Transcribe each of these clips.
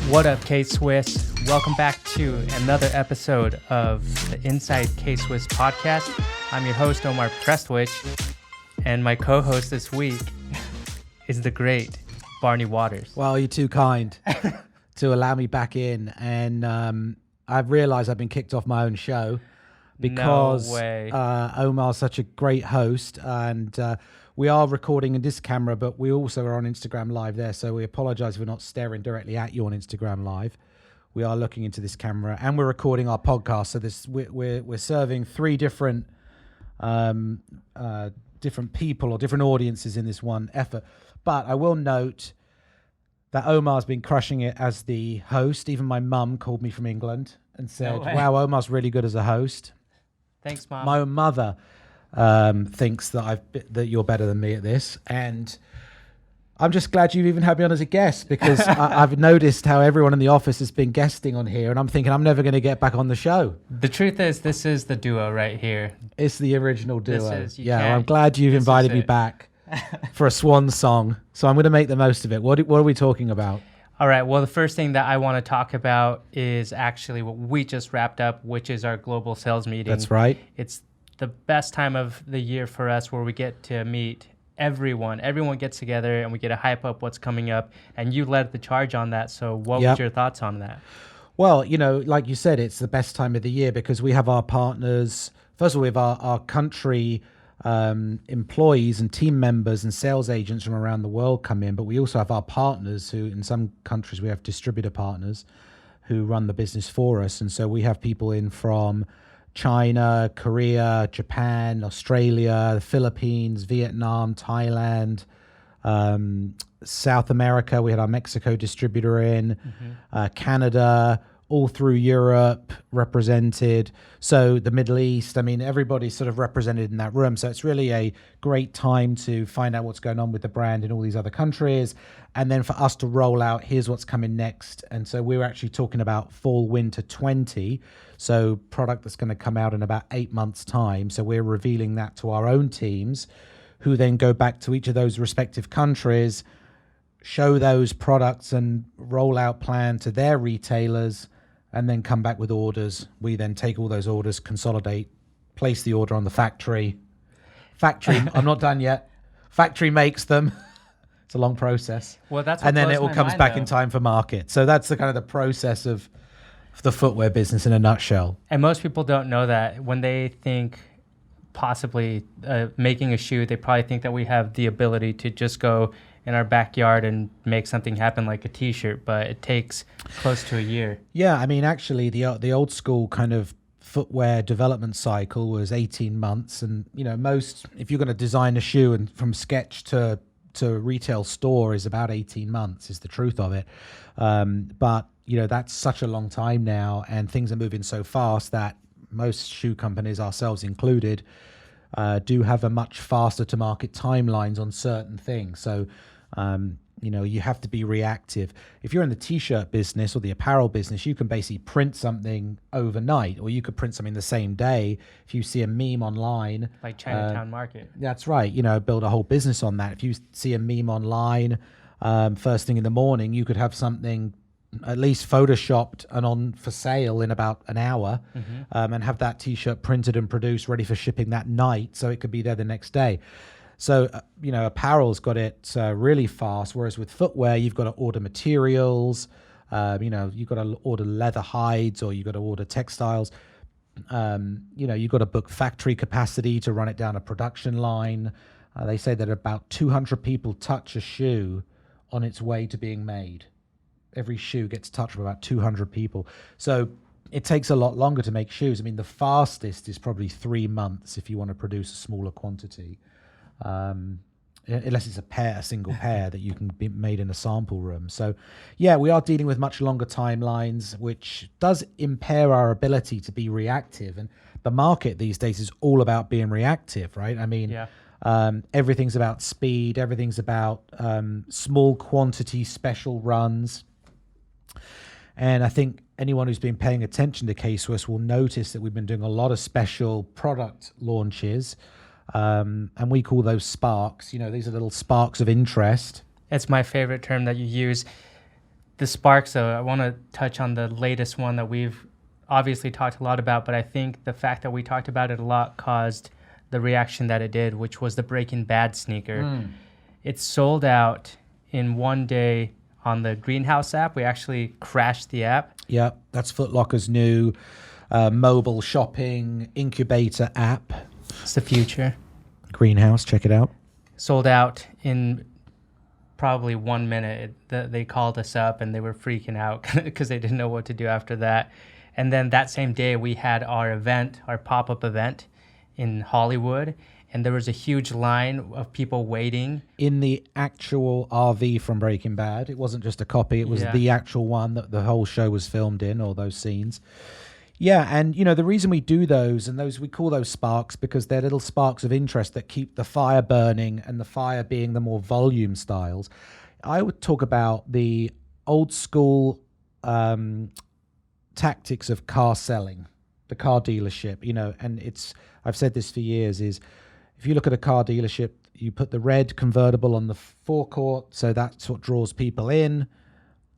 What up, K-Swiss? Welcome back to another episode of the Inside K-Swiss podcast. I'm your host, Omar Prestwich, and my co-host this week is the great Barney Waters. Well, you're too kind to allow me back in, and I've realized I've been kicked off my own show because No way. Omar's such a great host, and we are recording in this camera, but we also are on Instagram Live there, so we apologize if we're not staring directly at you on Instagram Live. We are looking into this camera, and we're recording our podcast, so we're serving three different people or different audiences in this one effort. But I will note that Omar's been crushing it as the host. Even my mum called me from England and said, wow, Omar's really good as a host. Thanks, Mom. My own mother thinks that you're better than me at this, and I'm just glad you've even had me on as a guest, because I've noticed how everyone in the office has been guesting on here, and I'm thinking I'm never going to get back on the show. The truth is, this is the duo right here. It's the original duo. I'm glad you've invited me back for a swan song, so I'm going to make the most of it. What are we talking about? All right. Well, the first thing that I want to talk about is actually what we just wrapped up, which is our global sales meeting. That's right. It's the best time of the year for us, where we get to meet everyone. Everyone gets together and we get to hype up what's coming up. And you led the charge on that. So what was your thoughts on that? Well, like you said, it's the best time of the year because we have our partners. First of all, we have our country employees and team members and sales agents from around the world come in, but we also have our partners who, in some countries, we have distributor partners who run the business for us. And so we have people in from China, Korea, Japan, Australia, the Philippines, Vietnam, Thailand, South America. We had our Mexico distributor in, Canada, all through Europe represented. So the Middle East, I mean, everybody's sort of represented in that room. So it's really a great time to find out what's going on with the brand in all these other countries. And then for us to roll out, here's what's coming next. And so we were actually talking about fall winter 20. So product that's going to come out in about 8 months time. So we're revealing that to our own teams, who then go back to each of those respective countries, show those products and rollout plan to their retailers, and then come back with orders. We then take all those orders, consolidate, place the order on the factory. I'm not done yet. Factory makes them. It's a long process. Well, that's what and then blows it all my comes mind, back though. in time for market. So that's the kind of the process of the footwear business in a nutshell. And most people don't know that. When they think possibly making a shoe, they probably think that we have the ability to just go in our backyard and make something happen like a t-shirt, but it takes close to a year. Yeah, I mean, actually, the old school kind of footwear development cycle was 18 months. And, most, if you're going to design a shoe and from sketch to retail store is about 18 months is the truth of it. But, that's such a long time now, and things are moving so fast that most shoe companies, ourselves included, do have a much faster to market timelines on certain things. So, you have to be reactive. If you're in the t-shirt business or the apparel business, you can basically print something overnight, or you could print something the same day. If you see a meme online, Like Chinatown Market. That's right. Build a whole business on that. If you see a meme online, first thing in the morning, you could have something at least photoshopped and on for sale in about an hour, and have that t-shirt printed and produced ready for shipping that night, so it could be there the next day. So, apparel's got it really fast, whereas with footwear, you've got to order materials, you've got to order leather hides, or you've got to order textiles. You've got to book factory capacity to run it down a production line. They say that about 200 people touch a shoe on its way to being made. Every shoe gets touched by about 200 people. So it takes a lot longer to make shoes. I mean, the fastest is probably 3 months if you want to produce a smaller quantity. Unless it's a single pair that you can be made in a sample room. So yeah, we are dealing with much longer timelines, which does impair our ability to be reactive. And the market these days is all about being reactive, right? I mean, everything's about speed. Everything's about small quantity special runs. And I think anyone who's been paying attention to K-Swiss will notice that we've been doing a lot of special product launches. And we call those sparks. These are little sparks of interest It's my favorite term that you use. The sparks, though, I want to touch on the latest one that we've obviously talked a lot about, but I think the fact that we talked about it a lot caused the reaction that it did, which was the Breaking Bad sneaker. It sold out in one day on the Greenhouse app. We actually crashed the app. Yeah, that's Foot Locker's new mobile shopping incubator app. It's the future. Greenhouse, check it out. Sold out in probably 1 minute. They called us up and they were freaking out because they didn't know what to do after that. And then that same day we had our event, our pop-up event in Hollywood, and there was a huge line of people waiting. In the actual RV from Breaking Bad. It wasn't just a copy, it was the actual one that the whole show was filmed in, all those scenes. Yeah, and you know, the reason we do those, and those we call those sparks because they're little sparks of interest that keep the fire burning, and the fire being the more volume styles. I would talk about the old school tactics of car selling, the car dealership, you know, and I've said this for years, is if you look at a car dealership, you put the red convertible on the forecourt, so that's what draws people in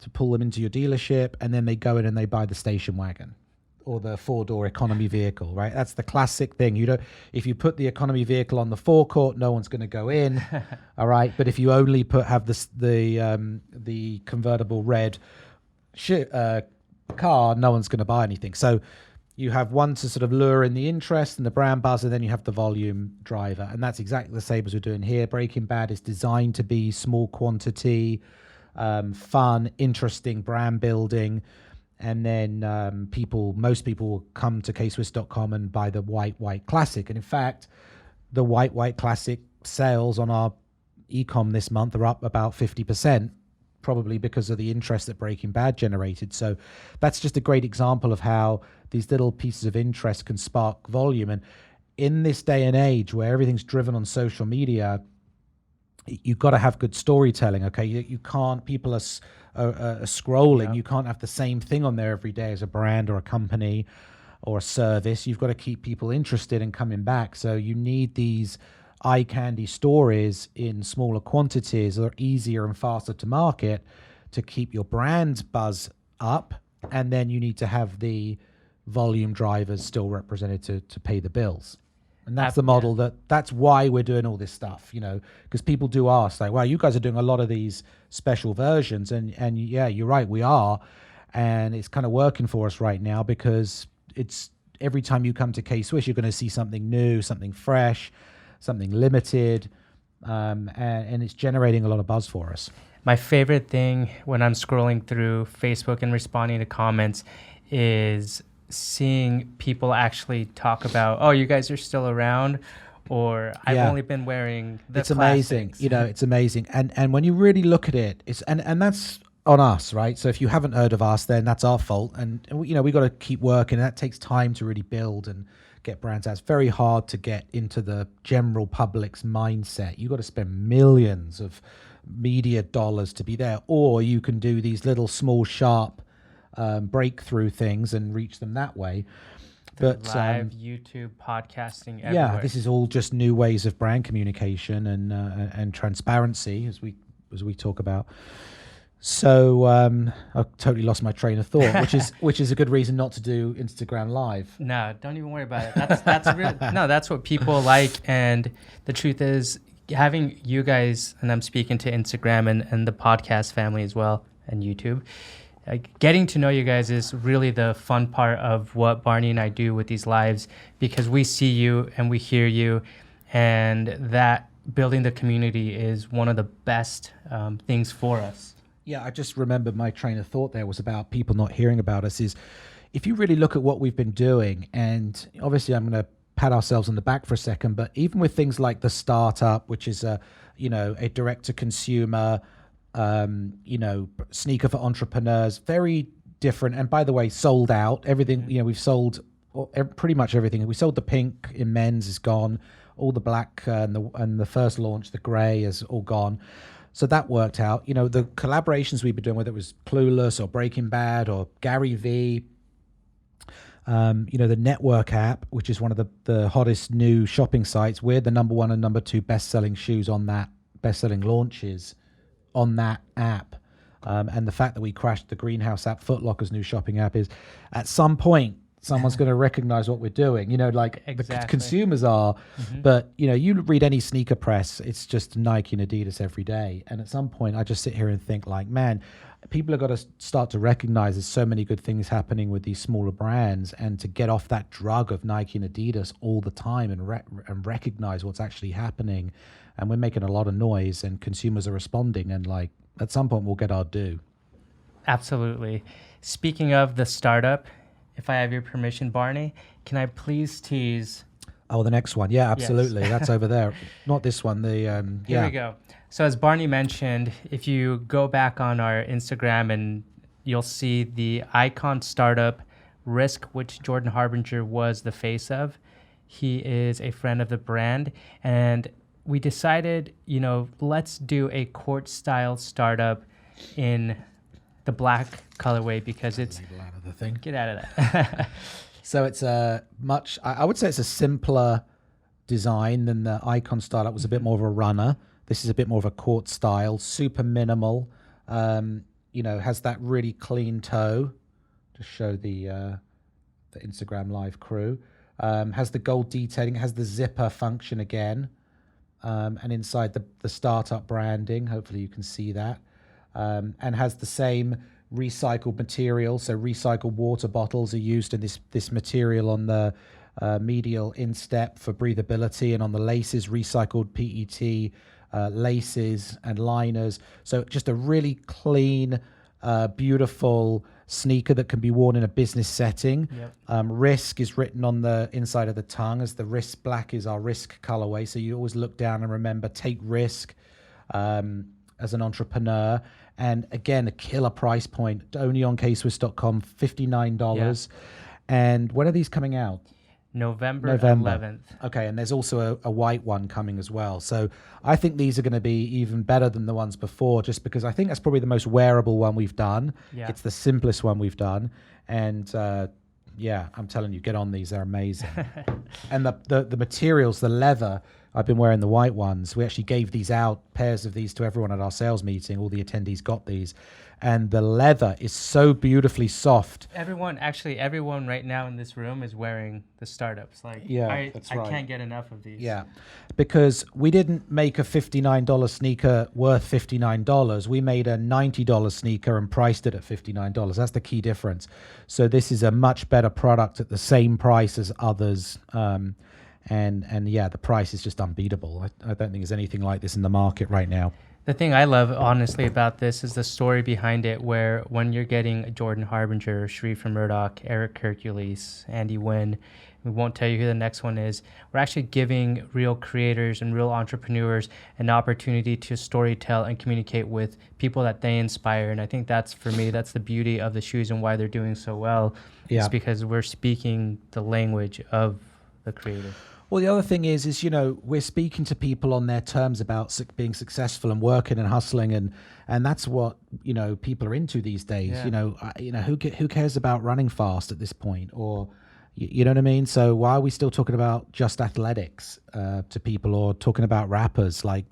to pull them into your dealership, and then they go in and they buy the station wagon or the four-door economy vehicle, right? That's the classic thing. If you put the economy vehicle on the forecourt, no one's going to go in, all right? But if you only have the convertible red car, no one's going to buy anything. So you have one to sort of lure in the interest and the brand buzz, and then you have the volume driver. And that's exactly the same as we're doing here. Breaking Bad is designed to be small quantity, fun, interesting brand building. And then most people will come to kswiss.com and buy the white classic. And in fact, the white classic sales on our e-com this month are up about 50%, probably because of the interest that Breaking Bad generated. So that's just a great example of how these little pieces of interest can spark volume. And in this day and age where everything's driven on social media, you've got to have good storytelling, okay? You can't, people are scrolling. You can't have the same thing on there every day as a brand or a company or a service. You've got to keep people interested and coming back. So you need these eye candy stories in smaller quantities that are easier and faster to market to keep your brand buzz up. And then you need to have the volume drivers still represented to pay the bills. And that's the model that's why we're doing all this stuff, you know, because people do ask, like, wow, you guys are doing a lot of these special versions. And yeah, you're right, we are. And it's kind of working for us right now because it's every time you come to K-Swiss, you're going to see something new, something fresh, something limited. And it's generating a lot of buzz for us. My favorite thing when I'm scrolling through Facebook and responding to comments is seeing people actually talk about, oh, you guys are still around, or I've only been wearing the It's amazing. classics. You know, it's amazing. And when you really look at it, it's and that's on us, right? So if you haven't heard of us, then that's our fault. And you know, we got to keep working. That takes time to really build and get brands out. It's very hard to get into the general public's mindset. You got to spend millions of media dollars to be there, or you can do these little small sharp breakthrough things and reach them that way. But live YouTube, podcasting, everywhere. Yeah, this is all just new ways of brand communication and transparency, as we talk about. So I totally lost my train of thought, which is a good reason not to do Instagram Live. No, don't even worry about it. That's real. No, that's what people like. And the truth is, having you guys, and I'm speaking to Instagram and the podcast family as well, and YouTube. Getting to know you guys is really the fun part of what Barney and I do with these lives, because we see you and we hear you, and that building the community is one of the best things for us. Yeah, I just remembered my train of thought there was about people not hearing about us. Is if you really look at what we've been doing, and obviously I'm going to pat ourselves on the back for a second, but even with things like the startup, which is a direct to consumer, sneaker for entrepreneurs, very different. And by the way, sold out. Everything, we've sold pretty much everything. We sold the pink in men's is gone. All the black and the first launch, the gray, is all gone. So that worked out. The collaborations we've been doing, whether it was Clueless or Breaking Bad or Gary V, the Network app, which is one of the hottest new shopping sites. We're the number 1 and number 2 best-selling shoes on that, best-selling launches on that app. And the fact that we crashed the Greenhouse app, Foot Locker's new shopping app, is at some point someone's going to recognize what we're doing. Like Exactly. the consumers are. But you read any sneaker press, it's just Nike and Adidas every day. And at some point, I just sit here and think, like, man, people have got to start to recognize there's so many good things happening with these smaller brands, and to get off that drug of Nike and Adidas all the time and recognize what's actually happening. And we're making a lot of noise, and consumers are responding, and like at some point we'll get our due. Absolutely. Speaking of the startup, if I have your permission, Barney, can I please tease? Oh, the next one. Yeah, absolutely. Yes. That's over there. Not this one. Here we go. So as Barney mentioned, if you go back on our Instagram, and you'll see the icon startup Risk, which Jordan Harbinger was the face of. He is a friend of the brand, and we decided, let's do a court style startup in the black colorway, because it's out of the thing. Get out of that. So it's a much, I would say it's a simpler design than the icon startup. Was a bit more of a runner. This is a bit more of a court style, super minimal. Has that really clean toe to show the Instagram live crew. Has the gold detailing, has the zipper function again. And inside the startup branding, hopefully you can see that, and has the same recycled material. So recycled water bottles are used in this material on the medial instep for breathability, and on the laces, recycled PET laces and liners. So just a really clean, beautiful sneaker that can be worn in a business setting. Yep. Risk is written on the inside of the tongue, as the Risk black is our Risk colorway. So you always look down and remember, take risk as an entrepreneur. And again, a killer price point, only on kswiss.com, $59. Yeah. And when are these coming out? November 11th. Okay, and there's also a white one coming as well. So I think these are going to be even better than the ones before, just because I think that's probably the most wearable one we've done. Yeah. It's the simplest one we've done. And I'm telling you, get on these. They're amazing. And the materials, the leather, I've been wearing the white ones. We actually gave these out, pairs of these, to everyone at our sales meeting. All the attendees got these. And the leather is so beautifully soft. Everyone right now in this room is wearing the startups. I can't get enough of these. Yeah, because we didn't make a $59 sneaker worth $59. We made a $90 sneaker and priced it at $59. That's the key difference. So this is a much better product at the same price as others. And the price is just unbeatable. I don't think there's anything like this in the market right now. The thing I love, honestly, about this is the story behind it, where when you're getting Jordan Harbinger, Sharif from Murdoch, Eric Hercules, Andy Wynn, we won't tell you who the next one is, we're actually giving real creators and real entrepreneurs an opportunity to storytell and communicate with people that they inspire. And I think that's the beauty of the shoes and why they're doing so well. Yeah. It's because we're speaking the language of the creator. Well, the other thing is we're speaking to people on their terms about being successful and working and hustling, and that's what people are into these days. Yeah. Who cares about running fast at this point, or you know what I mean? So why are we still talking about just athletics to people, or talking about rappers? Like,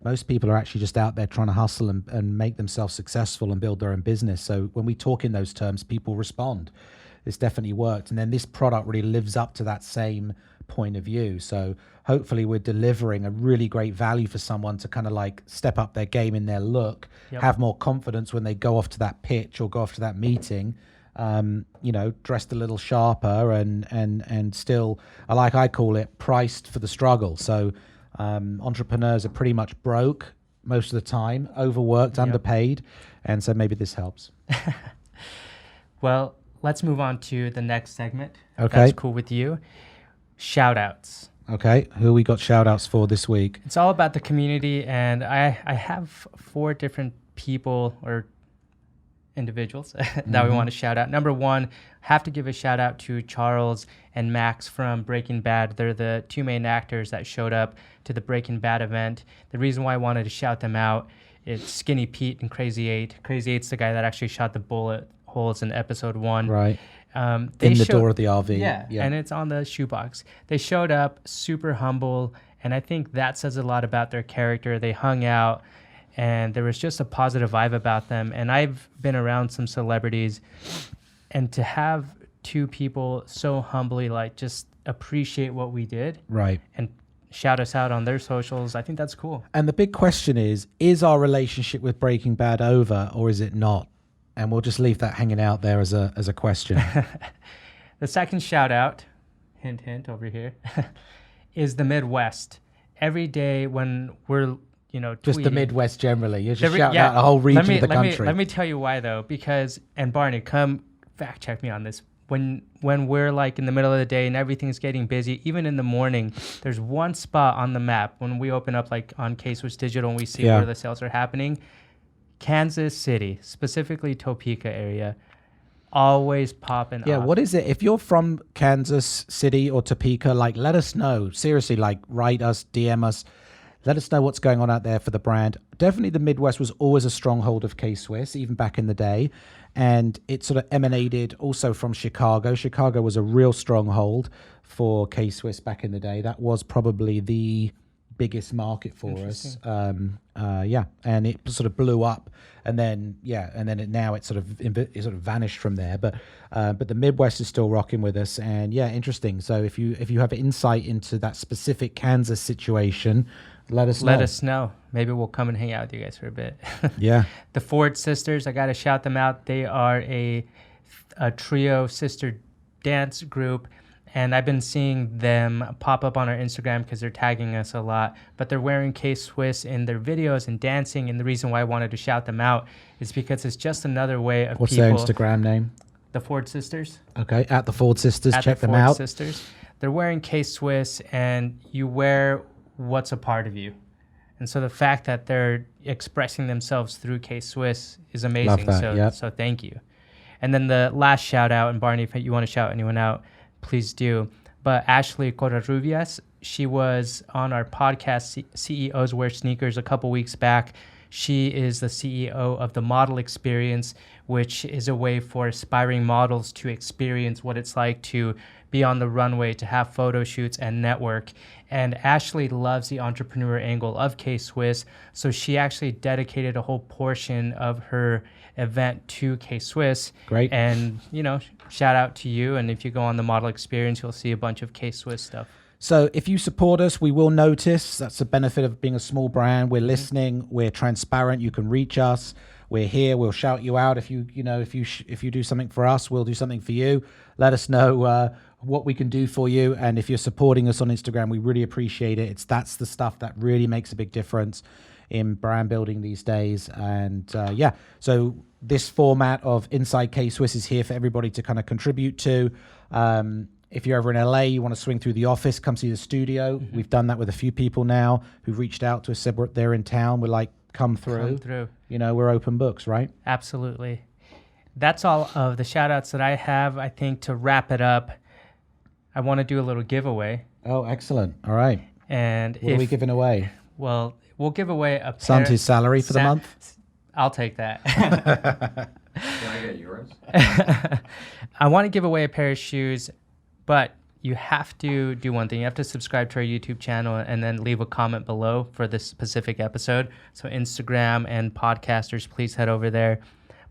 most people are actually just out there trying to hustle and make themselves successful and build their own business. So when we talk in those terms, people respond. It's definitely worked, and then this product really lives up to that same point of view. So hopefully we're delivering a really great value for someone to kind of like step up their game in their look, yep. Have more confidence when they go off to that pitch or go off to that meeting, dressed a little sharper and still, I call it, priced for the struggle. So entrepreneurs are pretty much broke most of the time, overworked, yep. Underpaid, and so maybe this helps. Well, let's move on to the next segment. Okay. That's cool with you. Shoutouts. Okay, who we got shoutouts for this week? It's all about the community, and I have 4 different people or individuals that we want to shout out. Number 1, have to give a shout out to Charles and Max from Breaking Bad. They're the 2 main actors that showed up to the Breaking Bad event. The reason why I wanted to shout them out is Skinny Pete and Crazy 8. Crazy 8's the guy that actually shot the bullet holes in episode 1. Right. In the door of the RV. Yeah, and it's on the shoebox. They showed up super humble, and I think that says a lot about their character. They hung out, and there was just a positive vibe about them. And I've been around some celebrities, and to have two people so humbly like just appreciate what we did, Right. and shout us out on their socials, I think that's cool. And the big question is our relationship with Breaking Bad over, or is it not? And we'll just leave that hanging out there as a question. The second shout out, hint, hint over here, is the Midwest. Every day when we're, Just the tweeting- Midwest generally. You're just shouting out the whole region of the country. Let me tell you why though, because, and Barney, come fact check me on this. When we're like in the middle of the day and everything's getting busy, even in the morning, there's one spot on the map when we open up like on K-Swiss Digital and we see where the sales are happening. Kansas City, specifically Topeka area, always popping up. Yeah, what is it? If you're from Kansas City or Topeka, like, let us know. Seriously, like, write us, DM us. Let us know what's going on out there for the brand. Definitely the Midwest was always a stronghold of K-Swiss, even back in the day. And it sort of emanated also from Chicago. Chicago was a real stronghold for K-Swiss back in the day. That was probably the biggest market for us. And it sort of blew up. And then, now it sort of vanished from there. But the Midwest is still rocking with us. And yeah, interesting. So if you have insight into that specific Kansas situation, let us know. Maybe we'll come and hang out with you guys for a bit. Yeah. The Ford sisters, I got to shout them out. They are a trio sister dance group, and I've been seeing them pop up on our Instagram because they're tagging us a lot. But they're wearing K-Swiss in their videos and dancing, and the reason why I wanted to shout them out is because it's just another way of What's people. their Instagram name? The Ford sisters. Okay, at the Ford sisters. At check the them Ford out. Sisters. They're wearing K-Swiss, and you wear what's a part of you. And so the fact that they're expressing themselves through K-Swiss is amazing. Love that, So thank you. And then the last shout out, and Barney, if you want to shout anyone out, please do. But Ashley Corrarubias, she was on our podcast, CEOs Wear Sneakers, a couple weeks back. She is the CEO of the Model Experience, which is a way for aspiring models to experience what it's like to be on the runway, to have photo shoots and network. And Ashley loves the entrepreneur angle of K-Swiss, so she actually dedicated a whole portion of her event to K-Swiss. Great. And, shout out to you. And if you go on the Model Experience, you'll see a bunch of K-Swiss stuff. So if you support us, we will notice. That's the benefit of being a small brand. We're listening. We're transparent. You can reach us. We're here. We'll shout you out. If you do something for us, we'll do something for you. Let us know what we can do for you. And if you're supporting us on Instagram, we really appreciate it. That's the stuff that really makes a big difference in brand building these days. And so this format of Inside K-Swiss is here for everybody to kind of contribute to. If you're ever in LA, you want to swing through the office, come see the studio. Mm-hmm. We've done that with a few people now who've reached out to us, said they're in town. We're like, come through. We're open books, right? Absolutely. That's all of the shout outs that I have. I think to wrap it up, I want to do a little giveaway. Oh, excellent. All right. And what are we giving away? Well, we'll give away a Santi's salary for the month? I'll take that. Can I get yours? I want to give away a pair of shoes, but you have to do one thing. You have to subscribe to our YouTube channel and then leave a comment below for this specific episode. So Instagram and podcasters, please head over there.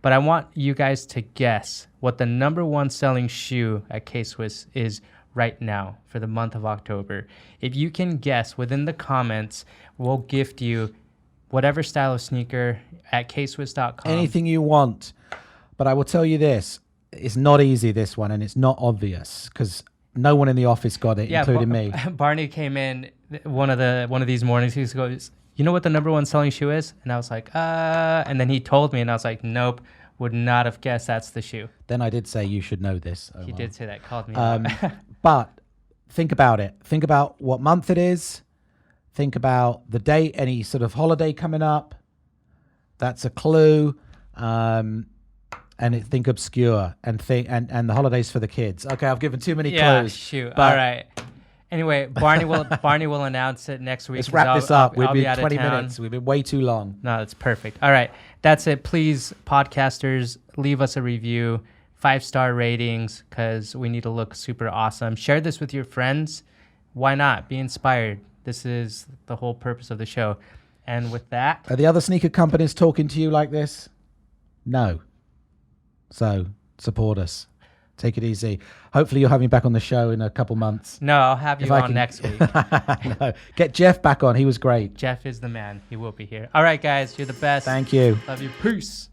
But I want you guys to guess what the number one selling shoe at K-Swiss is right now for the month of October. If you can guess within the comments, we'll gift you whatever style of sneaker at kswiss.com. Anything you want. But I will tell you this, it's not easy, this one, and it's not obvious because no one in the office got it, including me. Barney came in one of these mornings. He goes, "You know what the number one selling shoe is?" And I was like, and then he told me, and I was like, nope, would not have guessed that's the shoe. Then I did say you should know this. He did say that, called me out. But think about it. Think about what month it is. Think about the date, any sort of holiday coming up. That's a clue. And think obscure and the holidays for the kids. Okay, I've given too many clues. Yeah, shoot. All right. Anyway, Barney will announce it next week. Let's wrap this up. We've been 20 town. minutes. We've been way too long. No, that's perfect. All right. That's it. Please, podcasters, leave us a review, 5-star ratings, because we need to look super awesome. Share this with your friends. Why not? Be inspired. This is the whole purpose of the show. And with that, Are the other sneaker companies talking to you like this? No. So support us. Take it easy. Hopefully you'll have me back on the show in a couple months. no, I'll have you on next week. No. Get Jeff back on. He was great. Jeff is the man. He will be here. All right, guys, you're the best. Thank you. Love you. Peace.